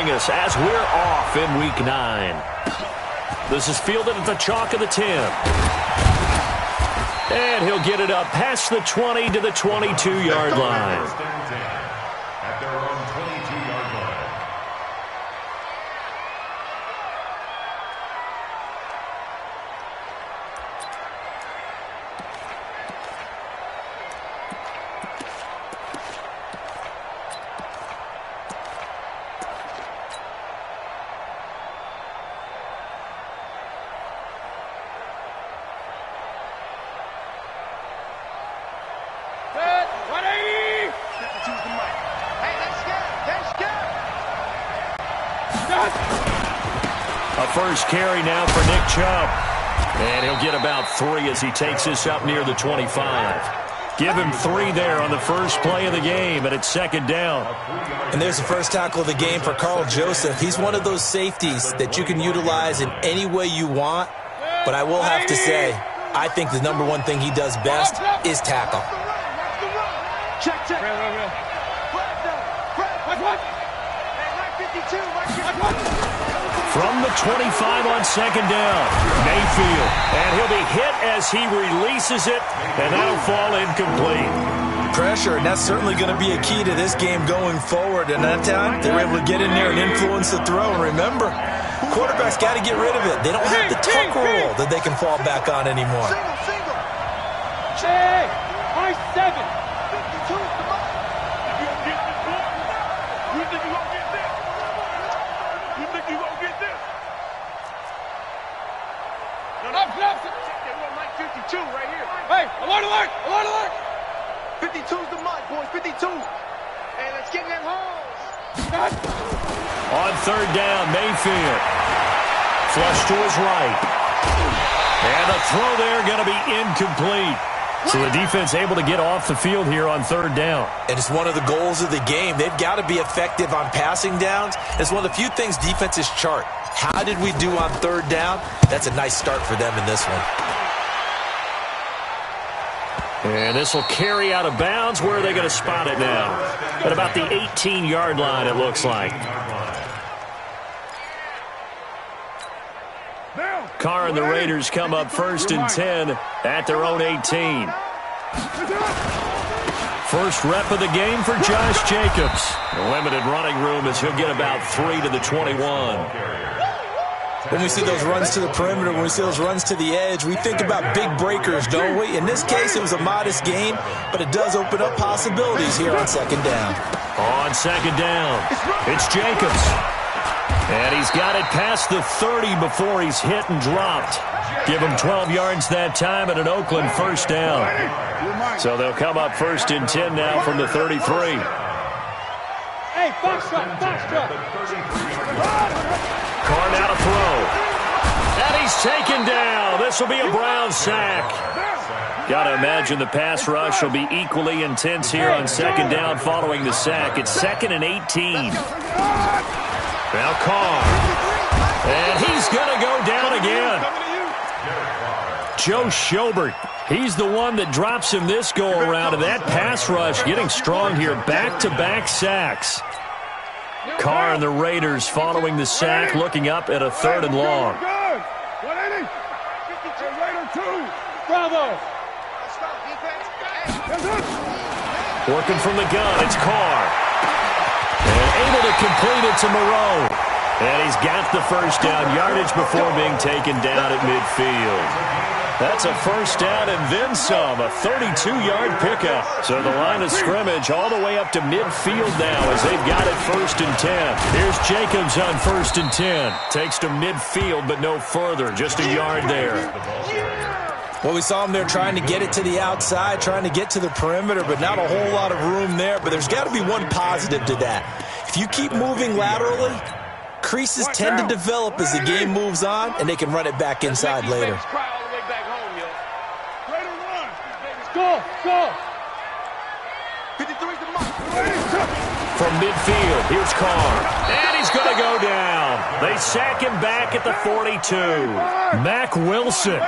joining us as we're off in Week 9. This is fielded at the chalk of the 10. And he'll get it up past the 20 to the 22-yard line. At their own 22-yard line. A first carry now for Nick Chubb. And he'll get about 3 as he takes this up near the 25. Give him 3 there on the first play of the game, and it's second down. And there's the first tackle of the game for Carl Joseph. He's one of those safeties that you can utilize in any way you want. But I will have to say, I think the number one thing he does best is tackle. Check. From the 25 on second down, Mayfield. And he'll be hit as he releases it, and that'll fall incomplete. Pressure, and that's certainly going to be a key to this game going forward. And that time, they were able to get in there and influence the throw. And remember, quarterbacks got to get rid of it. They don't have the tuck roll that they can fall back on anymore. Hey, high 7. Hey, alert! 52's the mark, boys, 52. Hey, let's get in that hole. On third down, Mayfield. Flush to his right. And the throw there going to be incomplete. So the defense able to get off the field here on third down. And it's one of the goals of the game. They've got to be effective on passing downs. It's one of the few things defenses chart. How did we do on third down? That's a nice start for them in this one. And this will carry out of bounds. Where are they going to spot it now? At about the 18-yard line, it looks like. Carr and the Raiders come up first and 10 at their own 18. First rep of the game for Josh Jacobs. A limited running room as he'll get about 3 to the 21. When we see those runs to the perimeter, when we see those runs to the edge, we think about big breakers, don't we? In this case, it was a modest gain, but it does open up possibilities here on second down. On second down, it's Jacobs. And he's got it past the 30 before he's hit and dropped. Give him 12 yards that time and an Oakland first down. So they'll come up first and 10 now from the 33. Hey, box truck. Carr now to throw. And he's taken down. This will be a Brown sack. Got to imagine the pass rush will be equally intense here on second down following the sack. It's second and 18. Now Carr. And he's going to go down again. Joe Schobert. He's the one that drops him this go-around, and that pass rush getting strong here. Back-to-back sacks. Carr and the Raiders following the sack, looking up at a third and long. Bravo. Working from the gun, it's Carr. And able to complete it to Moreau. And he's got the first down yardage before being taken down at midfield. That's a first down and then some, a 32-yard pickup. So the line of scrimmage all the way up to midfield now as they've got it first and 10. Here's Jacobs on first and 10. Takes to midfield but no further, just a yard there. Well, we saw him there trying to get it to the outside, trying to get to the perimeter, but not a whole lot of room there. But there's got to be one positive to that. If you keep moving laterally, creases tend to develop as the game moves on, and they can run it back inside later. Go! From midfield, here's Carr. And he's going to go down. They sack him back at the 42. Mack Wilson.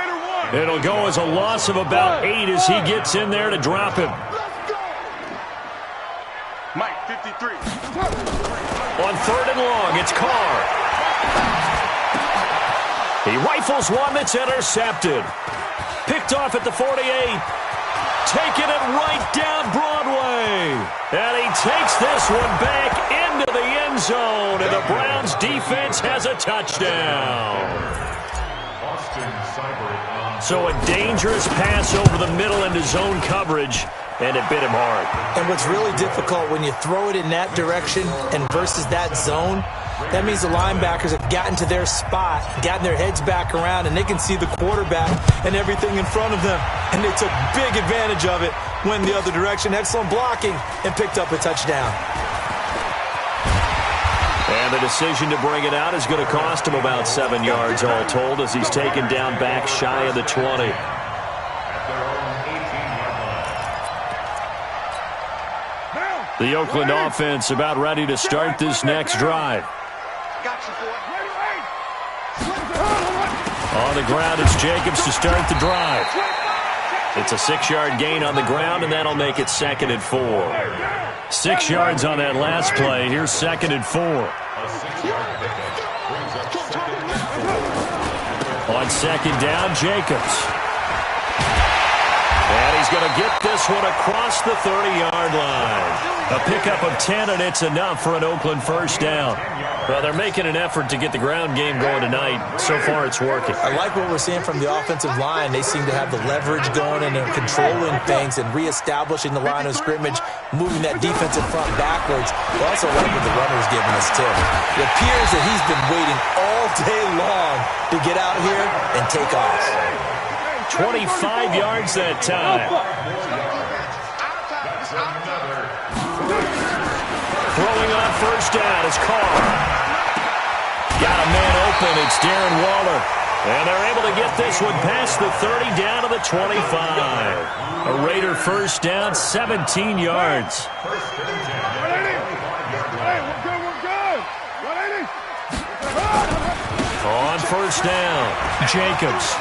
It'll go as a loss of about 8 as he gets in there to drop him. Mike, 53. On third and long, it's Rifles one that's intercepted. Picked off at the 48. Taking it right down Broadway. And he takes this one back into the end zone. And the Browns defense has a touchdown. So a dangerous pass over the middle into zone coverage, and it bit him hard. And what's really difficult when you throw it in that direction and versus that zone, that means the linebackers have gotten to their spot, gotten their heads back around, and they can see the quarterback and everything in front of them. And they took big advantage of it, went the other direction. Excellent blocking, and picked up a touchdown. And the decision to bring it out is going to cost him about 7 yards all told as he's taken down back shy of the 20. The Oakland offense about ready to start this next drive. On the ground, it's Jacobs to start the drive. It's a 6-yard gain on the ground, and that'll make it 2nd and 4. 6 yards on that last play. Here's 2nd and 4. On 2nd down, Jacobs. And he's going to get this one across the 30-yard line. A pickup of 10, and it's enough for an Oakland first down. Well, they're making an effort to get the ground game going tonight. So far, it's working. I like what we're seeing from the offensive line. They seem to have the leverage going, and they're controlling things and reestablishing the line of scrimmage, moving that defensive front backwards. I also like what the runner's giving us, too. It appears that he's been waiting all day long to get out here and take off. 25 yards that time. Throwing on first down is Carr. Got a man open. It's Darren Waller. And they're able to get this one past the 30 down to the 25. A Raider first down, 17 yards. On first down, Jacobs.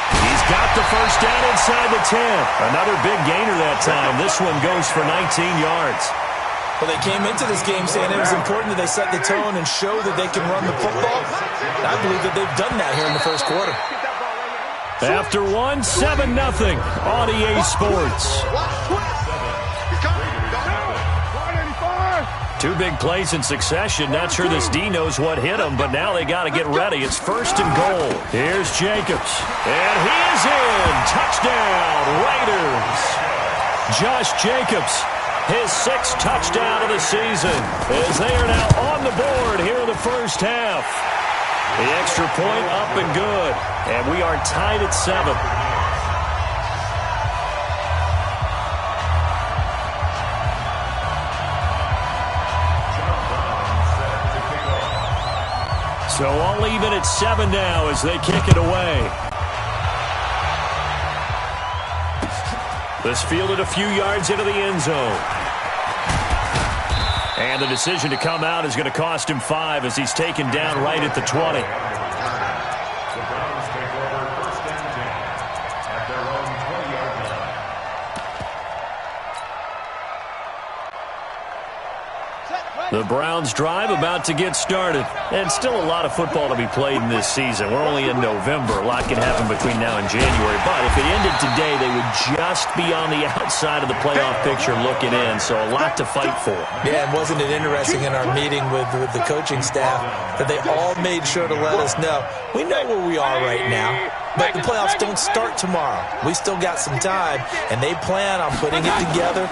He's got the first down inside the 10. Another big gainer that time. This one goes for 19 yards. Well, they came into this game saying it was important that they set the tone and show that they can run the football. And I believe that they've done that here in the first quarter. After 7-0 on EA Sports. 2 big plays in succession. Not sure this D knows what hit him, but now they got to get ready. It's 1st and goal. Here's Jacobs. And he is in. Touchdown, Raiders. Josh Jacobs. His 6th touchdown of the season as they are now on the board here in the first half. The extra point up and good. And we are tied at 7. So all even at 7 now as they kick it away. This fielded a few yards into the end zone. And the decision to come out is going to cost him 5 as he's taken down right at the 20. The Browns drive about to get started. And still a lot of football to be played in this season. We're only in November. A lot can happen between now and January. But if it ended today, they would just be on the outside of the playoff picture looking in. So a lot to fight for. Yeah, and wasn't it interesting in our meeting with the coaching staff that they all made sure to let us know, we know where we are right now, but the playoffs don't start tomorrow. We still got some time, and they plan on putting it together,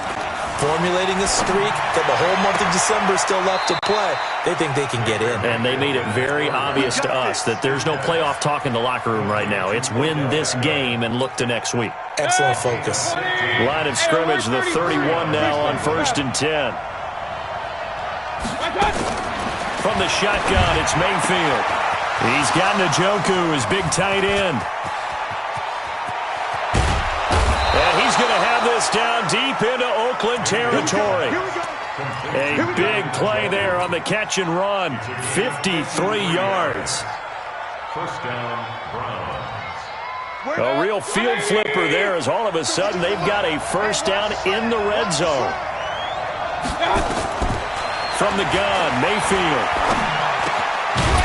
formulating a streak, that the whole month of December is still left to play. They think they can get in. And they made it very obvious to us that there's no playoff talk in the locker room right now. It's win this game and look to next week. Excellent focus. Line of scrimmage, the 31 now on 1st and 10. From the shotgun, it's Mayfield. He's got Njoku, his big tight end. And he's going to have this down deep into Oakland territory. A big play there on the catch and run. 53 yards. First down, Browns. A real field flipper there as all of a sudden they've got a first down in the red zone. From the gun, Mayfield.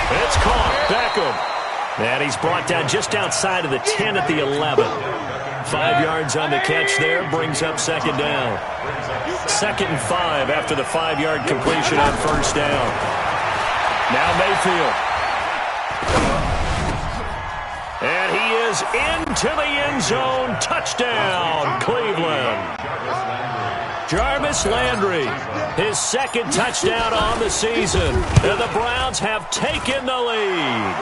It's caught. Beckham. And he's brought down just outside of the 10 at the 11. 5 yards on the catch there, brings up second down. 2nd and 5 after the 5-yard completion on first down. Now Mayfield. And he is into the end zone. Touchdown, Cleveland. Jarvis Landry, his 2nd touchdown on the season. And the Browns have taken the lead.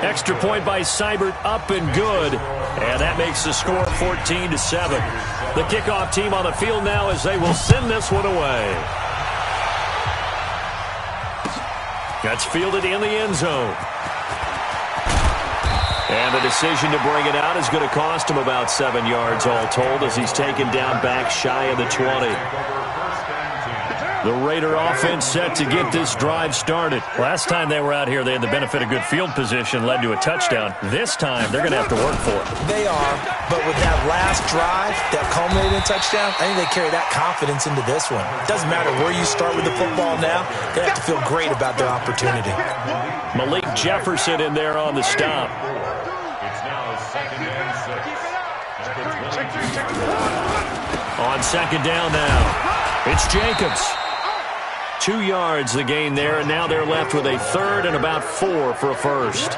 Extra point by Seibert, up and good. And that makes the score 14-7. The kickoff team on the field now as they will send this one away. That's fielded in the end zone. And the decision to bring it out is going to cost him about 7 yards all told as he's taken down back shy of the 20. The Raider offense set to get this drive started. Last time they were out here, they had the benefit of good field position, led to a touchdown. This time, they're going to have to work for it. They are, but with that last drive that culminated in a touchdown, I think they carry that confidence into this one. It doesn't matter where you start with the football now. They have to feel great about their opportunity. Malik Jefferson in there on the stop. On second down now, it's Jacobs. 2 yards the gain there, and now they're left with a 3rd and about 4 for a first.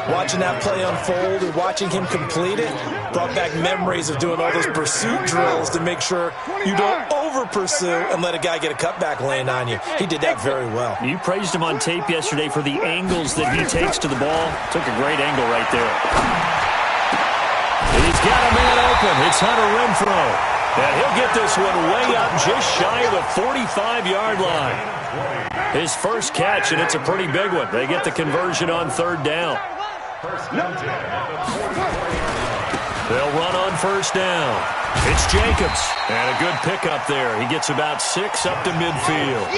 Watching that play unfold and watching him complete it brought back memories of doing all those pursuit drills to make sure you don't over-pursue and let a guy get a cutback laying on you. He did that very well. You praised him on tape yesterday for the angles that he takes to the ball. Took a great angle right there. He's got a man open. It's Hunter Renfrow. And he'll get this one way up just shy of the 45-yard line. His first catch, and it's a pretty big one. They get the conversion on 3rd down. They'll run on first down. It's Jacobs. And a good pickup there. He gets about 6 up to midfield.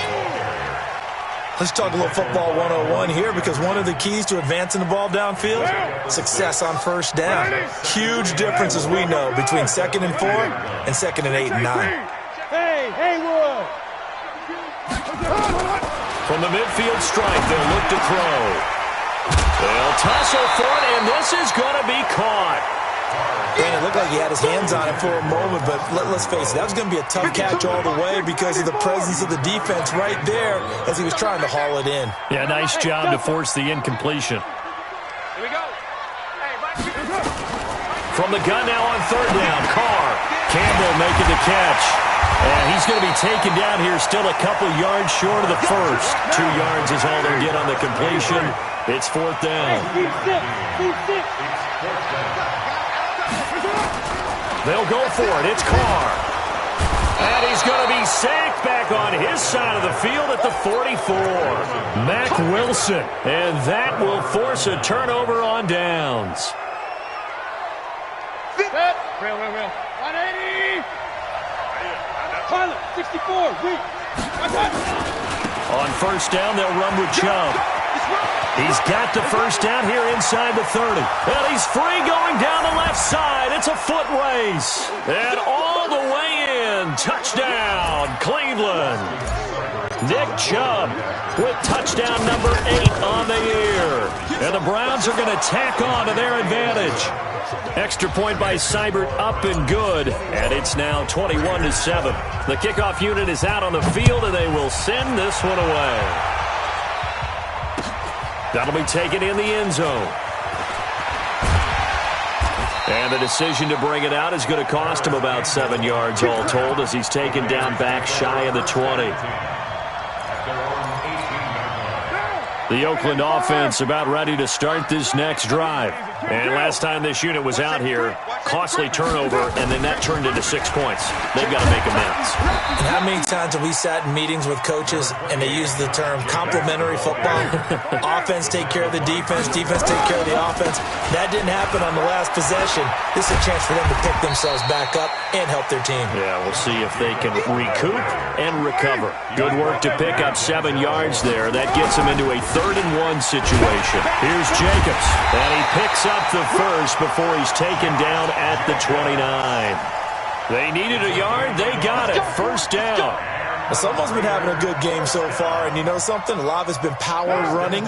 Let's talk a little football 101 here because one of the keys to advancing the ball downfield, success on first down. Huge difference, as we know, between 2nd and 4 and 2nd and 8 and 9. Hey, Haywood! From the midfield stripe, they'll look to throw. They'll tussle for it, and this is going to be caught. And it looked like he had his hands on it for a moment, but let's face it, that was going to be a tough catch all the way because of the presence of the defense right there as he was trying to haul it in. Yeah, nice job to force the incompletion. Here we go. From the gun now on 3rd down, Carr. Campbell making the catch. And he's going to be taken down here still a couple yards short of the first. 2 yards is all they'll get on the completion. It's 4th down. They'll go for it. It's Carr. And he's going to be sacked back on his side of the field at the 44. Mack Wilson. And that will force a turnover on downs. Real. 180. Tyler, 64. On first down, they'll run with Chubb. He's got the first down here inside the 30. And he's free going down the left side. It's a foot race. And all the way in. Touchdown, Cleveland. Nick Chubb with touchdown number 8 on the year. And the Browns are going to tack on to their advantage. Extra point by Seibert, up and good. And it's now 21-7. The kickoff unit is out on the field, and they will send this one away. That'll be taken in the end zone. And the decision to bring it out is going to cost him about 7 yards all told as he's taken down back shy of the 20. The Oakland offense about ready to start this next drive. And last time this unit was out here, costly turnover, and then that turned into 6 points. They've got to make amends. And how many times have we sat in meetings with coaches and they use the term complementary football? Offense take care of the defense, defense take care of the offense. That didn't happen on the last possession. This is a chance for them to pick themselves back up and help their team. Yeah, we'll see if they can recoup and recover. Good work to pick up 7 yards there. That gets them into a 3rd and 1 situation. Here's Jacobs, and he picks up the first before he's taken down at the 29. They needed a yard. They got it. First down. Well, someone's been having a good game so far, and you know something? A lot of it's been power running.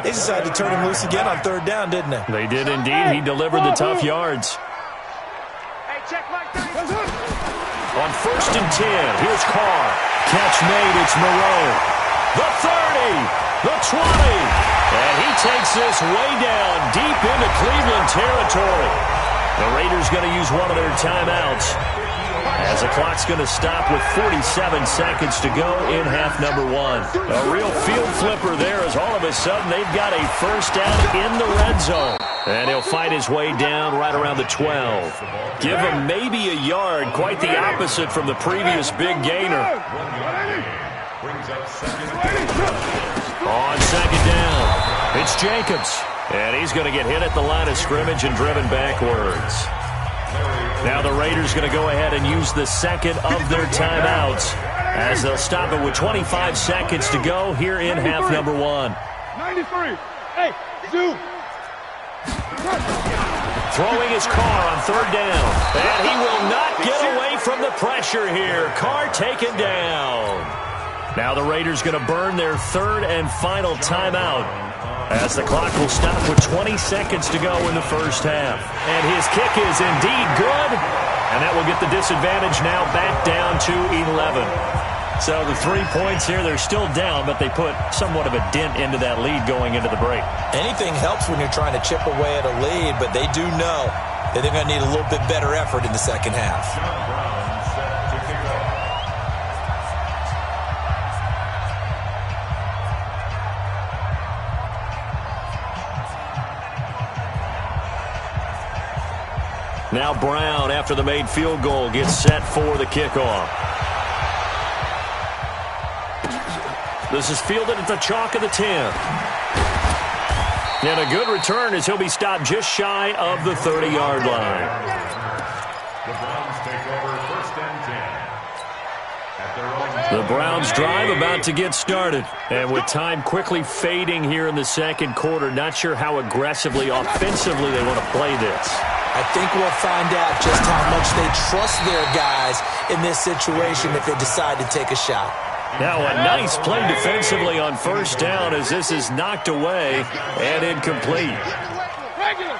They decided to turn him loose again on third down, didn't they? They did indeed. He delivered the tough yards. On 1st and 10, here's Carr. Catch made, it's Moreau. The 30, the 20. And he takes this way down deep into Cleveland territory. The Raiders going to use one of their timeouts as the clock's going to stop with 47 seconds to go in half number 1. A real field flipper there as all of a sudden they've got a first down in the red zone. And he'll fight his way down right around the 12. Give him maybe a yard, quite the opposite from the previous big gainer. On 2nd down, it's Jacobs. And he's going to get hit at the line of scrimmage and driven backwards. Now the Raiders going to go ahead and use the second of their timeouts as they'll stop it with 25 seconds to go here in half number 1. 93. Hey, zoom. Throwing his Carr on 3rd down. And he will not get away from the pressure here. Carr taken down. Now the Raiders going to burn their 3rd and final timeout as the clock will stop with 20 seconds to go in the first half. And his kick is indeed good. And that will get the disadvantage now back down to 11. So the 3 points here, they're still down, but they put somewhat of a dent into that lead going into the break. Anything helps when you're trying to chip away at a lead, but they do know that they're going to need a little bit better effort in the second half. Now Brown, after the made field goal, gets set for the kickoff. This is fielded at the chalk of the 10. And a good return as he'll be stopped just shy of the 30-yard line. The Browns take over 1st and 10. At their own The Browns drive about to get started. And with time quickly fading here in the second quarter, not sure how aggressively, offensively they want to play this. I think we'll find out just how much they trust their guys in this situation if they decide to take a shot. Now a nice play defensively on 1st down as this is knocked away and incomplete. Regular.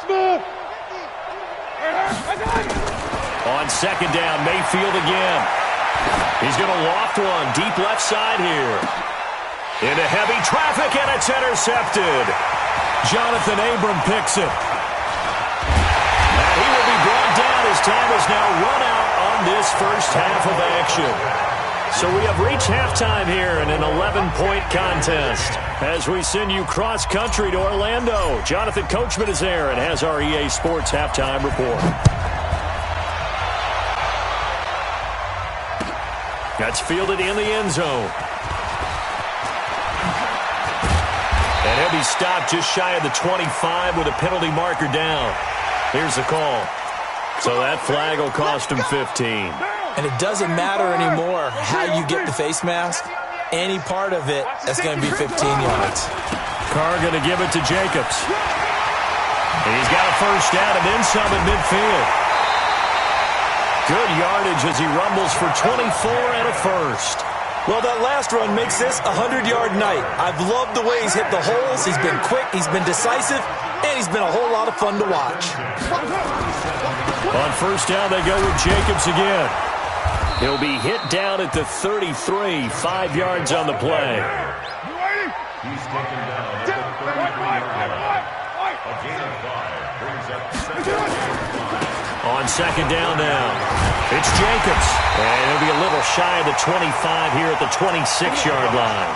Smooth. On 2nd down, Mayfield again. He's going to loft one deep left side here. Into heavy traffic, and it's intercepted. Jonathan Abram picks it. And he will be brought down as time is now run out on this first half of action. So we have reached halftime here in an 11-point contest. As we send you cross-country to Orlando, Jonathan Coachman is there and has our EA Sports halftime report. That's fielded in the end zone. And he'll be stopped just shy of the 25 with a penalty marker down. Here's the call. So that flag will cost him 15. And it doesn't matter anymore how you get the face mask. Any part of it, that's going to be 15 yards. Carr going to give it to Jacobs. And he's got a first down and then some at midfield. Good yardage as he rumbles for 24 and a first. Well, that last run makes this a 100-yard night. I've loved the way he's hit the holes. He's been quick, he's been decisive, and he's been a whole lot of fun to watch. On 1st down, they go with Jacobs again. He'll be hit down at the 33, 5 yards on the play. He's taken down at the 33-yard line. A gain of 5 brings up 2nd. On 2nd down now, it's Jacobs. And he'll be a little shy of the 25 here at the 26-yard line.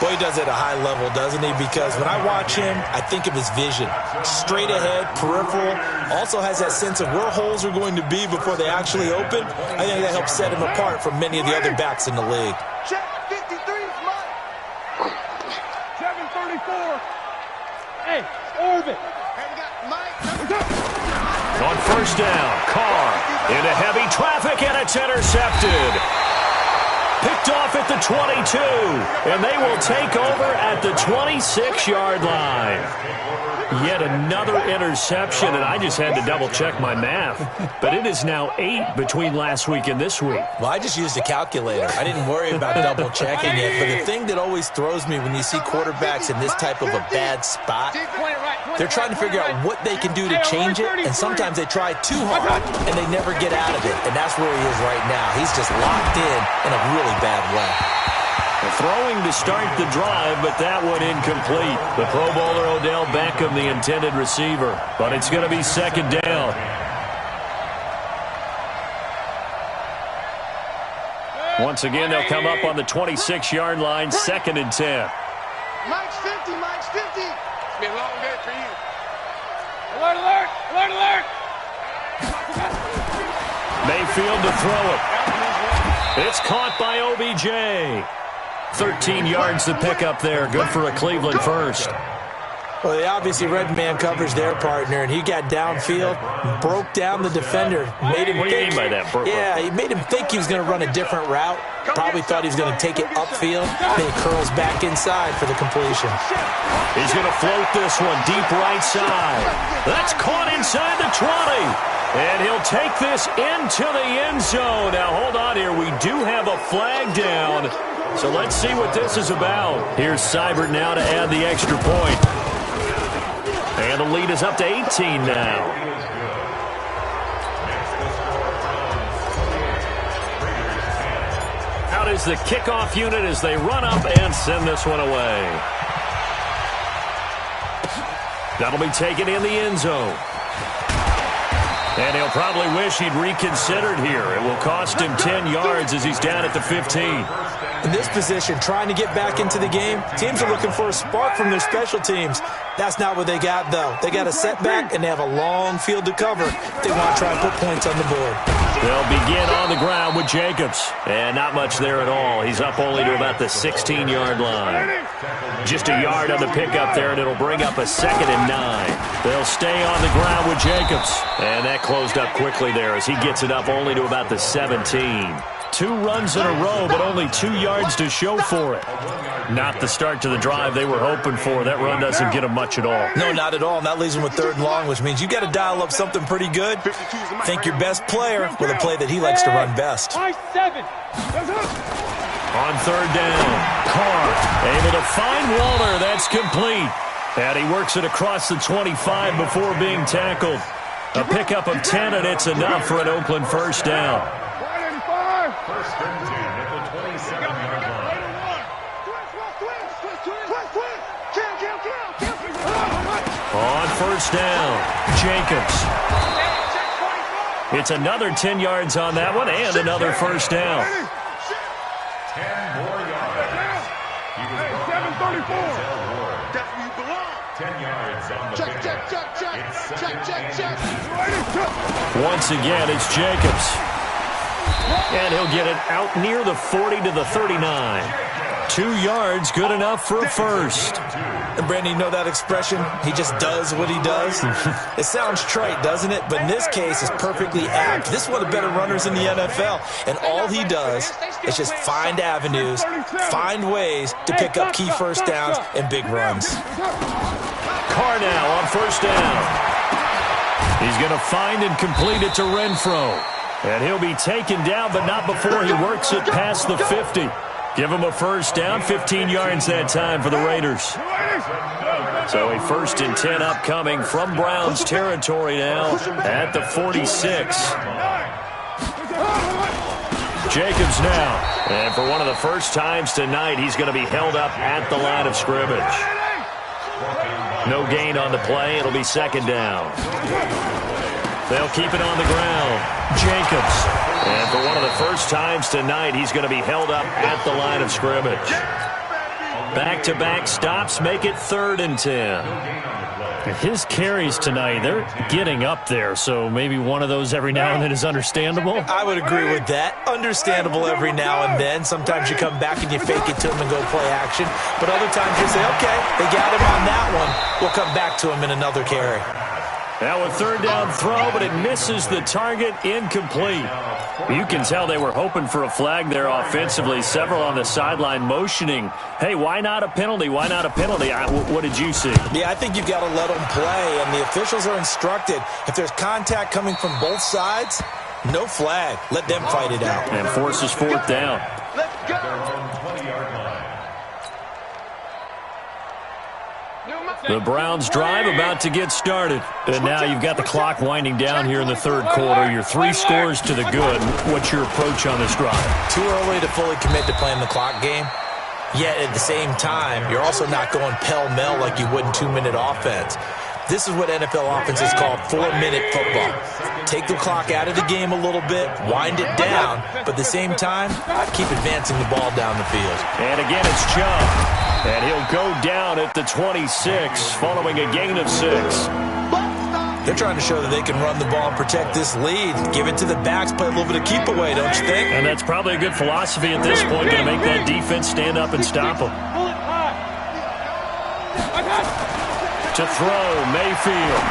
Boy, he does it at a high level, doesn't he? Because when I watch him, I think of his vision. Straight ahead, peripheral. Also has that sense of where holes are going to be before they actually open. I think that helps set him apart from many of the other backs in the league. Check 53 is mine. 734. Hey, orbit. On 1st down, Carr into heavy traffic, and it's intercepted. Picked off at the 22, and they will take over at the 26-yard line. Yet another interception, and I just had to double-check my math. But it is now 8 between last week and this week. Well, I just used a calculator. I didn't worry about double-checking it. But the thing that always throws me when you see quarterbacks in this type of a bad spot, they're trying to figure out what they can do to change it, and sometimes they try too hard, and they never get out of it. And that's where he is right now. He's just locked in a really bad way. Throwing to start the drive, but that one incomplete. The Pro Bowler Odell Beckham, the intended receiver. But it's going to be second down. Once again, they'll come up on the 26-yard line, 2nd and 10. Mike's 50, Mike's 50. It's been a long day for you. Alert, alert, alert, alert. Mayfield to throw it. It's caught by OBJ. 13 yards to pick up there. Good for a Cleveland first. Well, they obviously read man coverage their partner, and he got downfield, broke down the defender, made him What do you mean by that? Yeah, he made him think he was going to run a different route. Probably thought he was going to take it upfield. Then he curls back inside for the completion. He's going to float this one deep right side. That's caught inside the 20. And he'll take this into the end zone. Now, hold on here. We do have a flag down. So let's see what this is about. Here's Seibert now to add the extra point. And the lead is up to 18 now. Out is the kickoff unit as they run up and send this one away. That'll be taken in the end zone. And he'll probably wish he'd reconsidered here. It will cost him 10 yards as he's down at the 15. In this position, trying to get back into the game, teams are looking for a spark from their special teams. That's not what they got, though. They got a setback, and they have a long field to cover if they want to try and put points on the board. They'll begin on the ground with Jacobs. And not much there at all. He's up only to about the 16-yard line. Just a yard on the pickup there, and it'll bring up a 2nd and 9. They'll stay on the ground with Jacobs. And that closed up quickly there as he gets it up only to about the 17. 2 runs in a row, but only 2 yards to show for it. Not the start to the drive they were hoping for. That run doesn't get them much at all. No, not at all. And that leaves them with 3rd and long, which means you got to dial up something pretty good. Think your best player with a play that he likes to run best. On 3rd down, Carr able to find Waller. That's complete. And he works it across the 25 before being tackled. A pickup of 10, and it's enough for an Oakland first down. 1st and 10 at the 27-yard line. On 1st down, Jacobs. It's another 10 yards on that one and another first down. 10 more yards. He was brought in by Denzel Ward. 10 yards on the pickup. Once again, it's Jacobs. And he'll get it out near the 40 to the 39. 2 yards, good enough for a first. And Brandon, you know that expression? He just does what he does. It sounds trite, doesn't it? But in this case, it's perfectly apt. This is one of the better runners in the NFL. And all he does is just find avenues, find ways to pick up key first downs and big runs. Carr now on 1st down. He's going to find and complete it to Renfro. And he'll be taken down, but not before he works it past the 50. Give him a first down, 15 yards that time for the Raiders. So a 1st and 10 upcoming from Browns territory now at the 46. Jacobs now. And for one of the first times tonight, he's going to be held up at the line of scrimmage. No gain on the play. It'll be 2nd down. They'll keep it on the ground. Jacobs. And for one of the first times tonight, he's going to be held up at the line of scrimmage. Back-to-back stops make it 3rd and 10. His carries tonight, they're getting up there, so maybe one of those every now and then is understandable. I would agree with that. Understandable every now and then. Sometimes you come back and you fake it to him and go play action. But other times you say, okay, they got him on that one. We'll come back to him in another carry. Now a third down throw, but it misses the target, incomplete. You can tell they were hoping for a flag there offensively. Several on the sideline motioning, hey, why not a penalty? Why not a penalty? What did you see? Yeah, I think you've got to let them play, and the officials are instructed. If there's contact coming from both sides, no flag. Let them fight it out. And forces fourth down. Let's go. 20-yard line. The Browns drive about to get started. And now you've got the clock winding down here in the third quarter. You're 3 scores to the good. What's your approach on this drive? Too early to fully commit to playing the clock game. Yet at the same time, you're also not going pell-mell like you would in 2-minute offense. This is what NFL offenses call 4-minute football. Take the clock out of the game a little bit, wind it down, but at the same time, keep advancing the ball down the field. And again, it's Chubb. And he'll go down at the 26, following a gain of 6. They're trying to show that they can run the ball and protect this lead. Give it to the backs, play a little bit of keep away, don't you think? And that's probably a good philosophy at this point, going to make that defense stand up and stop them. To throw, Mayfield.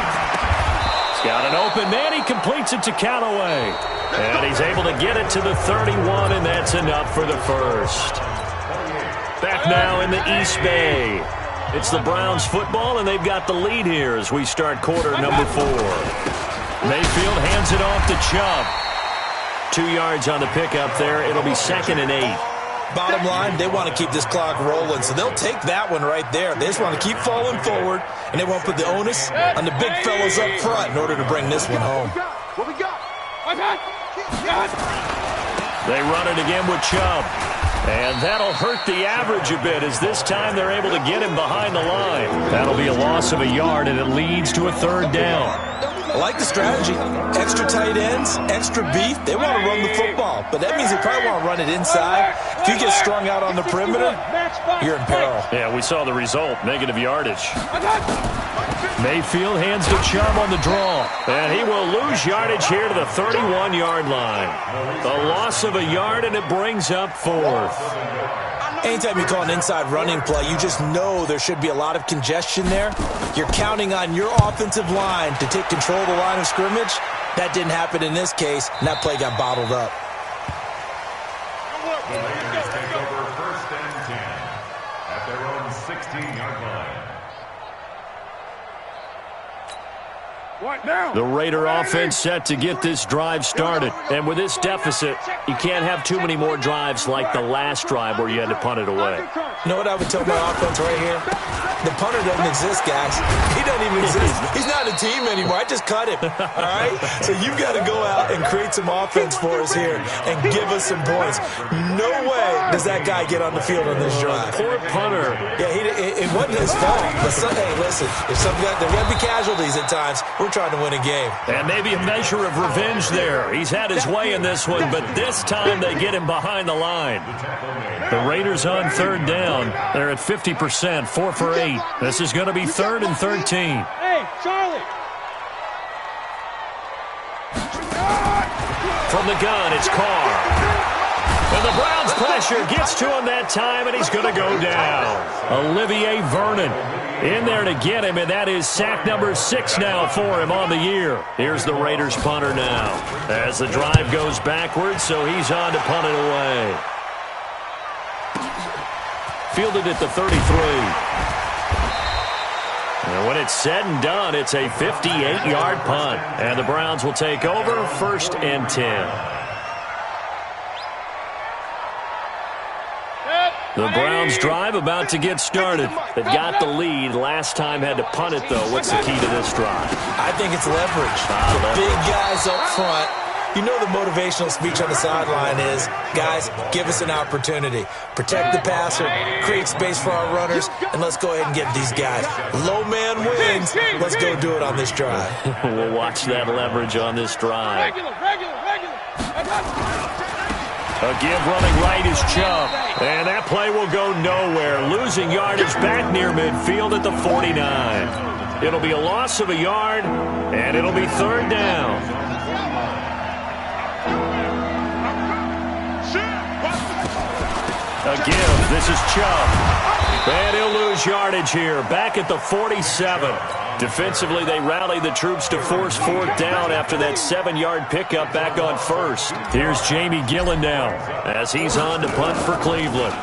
He's got an open man. He completes it to Callaway. And he's able to get it to the 31, and that's enough for the first. Back now in the East Bay. It's the Browns football, and they've got the lead here as we start quarter number 4. Mayfield hands it off to Chubb. 2 yards on the pickup there. It'll be 2nd and 8. Bottom line, they want to keep this clock rolling, so they'll take that one right there. They just want to keep falling forward, and they won't put the onus on the big fellas up front in order to bring this one home. What we got? They run it again with Chubb. And that'll hurt the average a bit as this time they're able to get him behind the line. That'll be a loss of a yard, and it leads to a third down. I like the strategy. Extra tight ends, extra beef. They want to run the football, but that means they probably want to run it inside. If you get strung out on the perimeter, you're in peril. Yeah, we saw the result, negative yardage. Mayfield hands to Chubb on the draw, and he will lose yardage here to the 31-yard line. The loss of a yard, and it brings up 4th. Anytime you call an inside running play, you just know there should be a lot of congestion there. You're counting on your offensive line to take control of the line of scrimmage. That didn't happen in this case, and that play got bottled up. The Raiders take over 1st and 10 at their own 16-yard line. The Raider offense set to get this drive started. And with this deficit, you can't have too many more drives like the last drive where you had to punt it away. You know what I would tell my offense right here? The punter doesn't exist, guys. He doesn't even exist. He's not a team anymore. I just cut him, all right? So you've got to go out and create some offense for us here and give us some points. No way does that guy get on the field on this drive. Poor punter. Yeah, it wasn't his fault. But hey, listen, if there got to be casualties at times, we're trying to win a game. And maybe a measure of revenge there. He's had his way in this one, but this time they get him behind the line. The Raiders on third down. They're at 50%, 4 for 8. This is going to be 3rd and 13. Hey, Charlie. From the gun, it's Carr. And the Browns pressure gets to him that time, and he's going to go down. Olivier Vernon in there to get him, and that is sack number 6 now for him on the year. Here's the Raiders punter now as the drive goes backwards, so he's on to punt it away. Fielded at the 33. And when it's said and done, it's a 58-yard punt. And the Browns will take over 1st and 10. The Browns drive about to get started. They've got the lead. Last time had to punt it, though. What's the key to this drive? I think it's leverage. The big guys up front. You know the motivational speech on the sideline is, guys, give us an opportunity. Protect the passer, create space for our runners, and let's go ahead and get these guys. Low man wins. Let's go do it on this drive. We'll watch that leverage on this drive. Regular. A give running right is Chubb. And that play will go nowhere. Losing yardage back near midfield at the 49. It'll be a loss of a yard, and it'll be 3rd down. A give. This is Chubb. And he'll lose yardage here. Back at the 47. Defensively, they rally the troops to force fourth down after that 7-yard pickup back on first. Here's Jamie Gillen now as he's on to punt for Cleveland.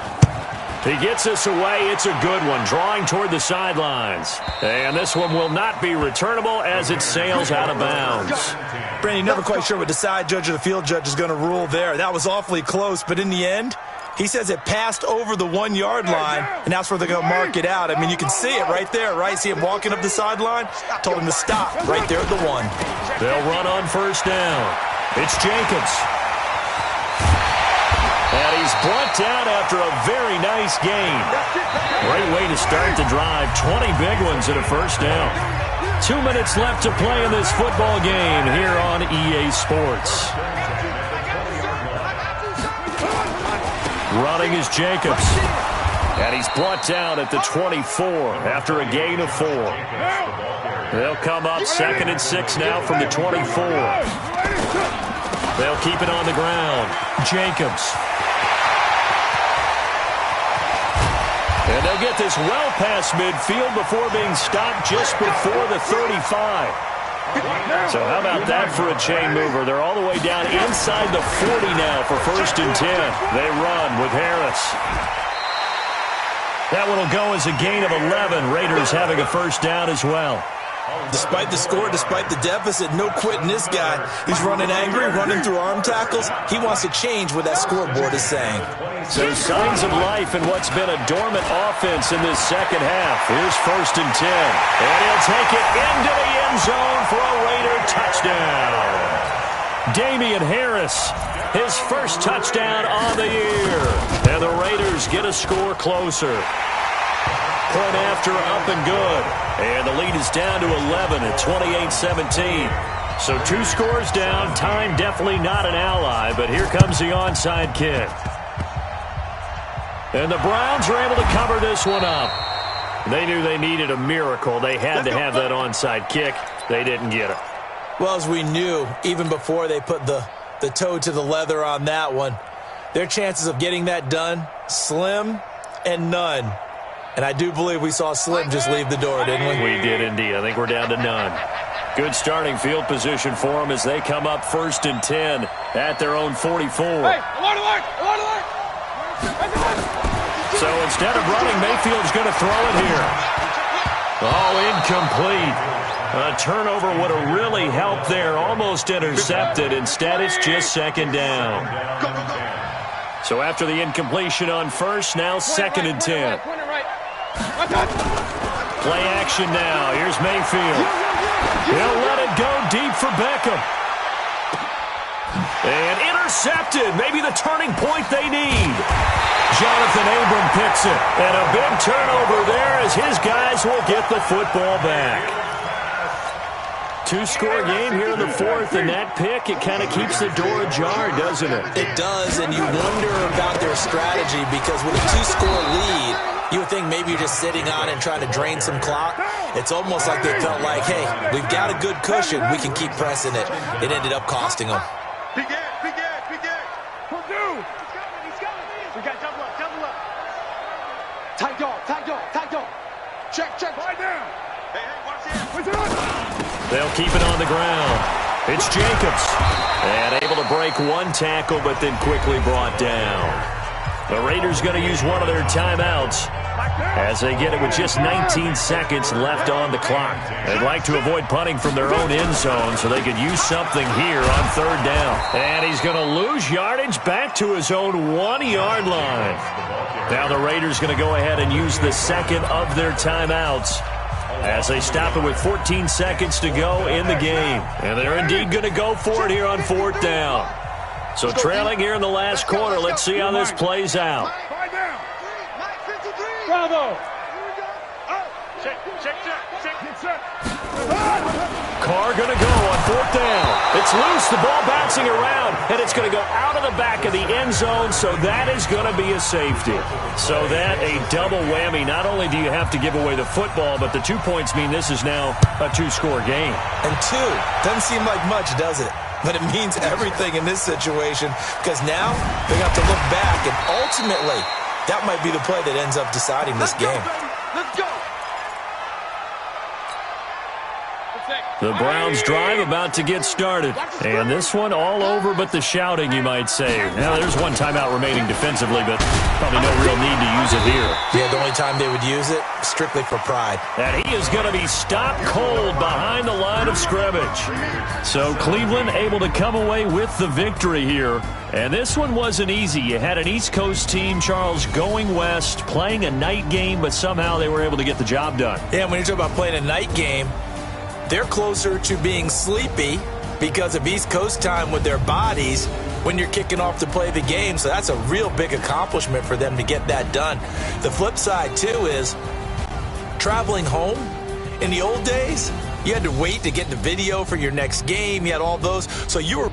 He gets this away. It's a good one, drawing toward the sidelines. And this one will not be returnable as it sails out of bounds. Brandon, never quite sure what the side judge or the field judge is going to rule there. That was awfully close, but in the end, he says it passed over the 1-yard line, and that's where they're going to mark it out. I mean, you can see it right there, right? See him walking up the sideline? Told him to stop right there at the 1. They'll run on first down. It's Jacobs. And he's brought down after a very nice gain. Great way to start the drive. 20 big ones and a first down. 2 minutes left to play in this football game here on EA Sports. Running is Jacobs. And he's brought down at the 24 after a gain of 4. They'll come up 2nd and 6 now from the 24. They'll keep it on the ground. Jacobs. And they'll get this well past midfield before being stopped just before the 35. So how about that for a chain mover? They're all the way down inside the 40 now for 1st and 10. They run with Harris. That one will go as a gain of 11. Raiders having a first down as well. Despite the score, despite the deficit, no quitting this guy. He's running angry, running through arm tackles. He wants to change what that scoreboard is saying. So signs of life in what's been a dormant offense in this second half. Here's 1st and 10. And he'll take it into the end zone for a Raider touchdown. Damian Harris, his first touchdown on the year. And the Raiders get a score closer. Point after up and good. And the lead is down to 11 at 28-17. So 2 scores down. Time definitely not an ally, but here comes the onside kick. And the Browns are able to cover this one up. They knew they needed a miracle. They had to have that onside kick. They didn't get it. Well, as we knew, even before they put the toe to the leather on that one, their chances of getting that done, slim and none. And I do believe we saw Slim just leave the door, didn't we? We did indeed. I think we're down to none. Good starting field position for them as they come up 1st and 10 at their own 44. Hey, alert, alert, alert, alert. So instead of running, Mayfield's going to throw it here. Oh, incomplete. A turnover would have really helped there. Almost intercepted. Instead, it's just 2nd down. So after the incompletion on first, now 2nd and 10. Play action now. Here's Mayfield. He'll let it go deep for Beckham. And intercepted. Maybe the turning point they need. Jonathan Abram picks it. And a big turnover there as his guys will get the football back. 2-score game here in the 4th, and that pick, it kind of keeps the door ajar, doesn't it? It does, and you wonder about their strategy because with a 2-score lead, you would think maybe you're just sitting on and trying to drain some clock. It's almost like they felt like, hey, we've got a good cushion. We can keep pressing it. It ended up costing them. Big Ed, big Ed, big Ed. He's coming, he's coming. We got double up, double up. Tight dog, tight dog, tight dog. Check, check. Right down. Hey, watch it. What's it on? They'll keep it on the ground. It's Jacobs. And able to break one tackle, but then quickly brought down. The Raiders going to use one of their timeouts as they get it with just 19 seconds left on the clock. They'd like to avoid punting from their own end zone so they could use something here on 3rd down. And he's going to lose yardage back to his own 1-yard line. Now the Raiders going to go ahead and use the 2nd of their timeouts as they stop it with 14 seconds to go in the game. And they're indeed going to go for it here on 4th down. So trailing here in the last quarter, let's see how this plays out. Bravo. Carr going to go on 4th down. It's loose, the ball bouncing around, and it's going to go out of the back of the end zone, so that is going to be a safety. So that a double whammy. Not only do you have to give away the football, but the 2 points mean this is now a 2-score game. And 2 doesn't seem like much, does it? But it means everything in this situation because now they have to look back, and ultimately that might be the play that ends up deciding this game. Let's go. The Browns drive about to get started. And this one all over but the shouting, you might say. Now, there's one timeout remaining defensively, but probably no real need to use it here. Yeah, the only time they would use it, strictly for pride. And he is going to be stopped cold behind the line of scrimmage. So Cleveland able to come away with the victory here. And this one wasn't easy. You had an East Coast team, Charles, going west, playing a night game, but somehow they were able to get the job done. Yeah, when you're talking about playing a night game, they're closer to being sleepy because of East Coast time with their bodies when you're kicking off to play the game. So that's a real big accomplishment for them to get that done. The flip side, too, is traveling home. In the old days, you had to wait to get the video for your next game. You had all those. So you were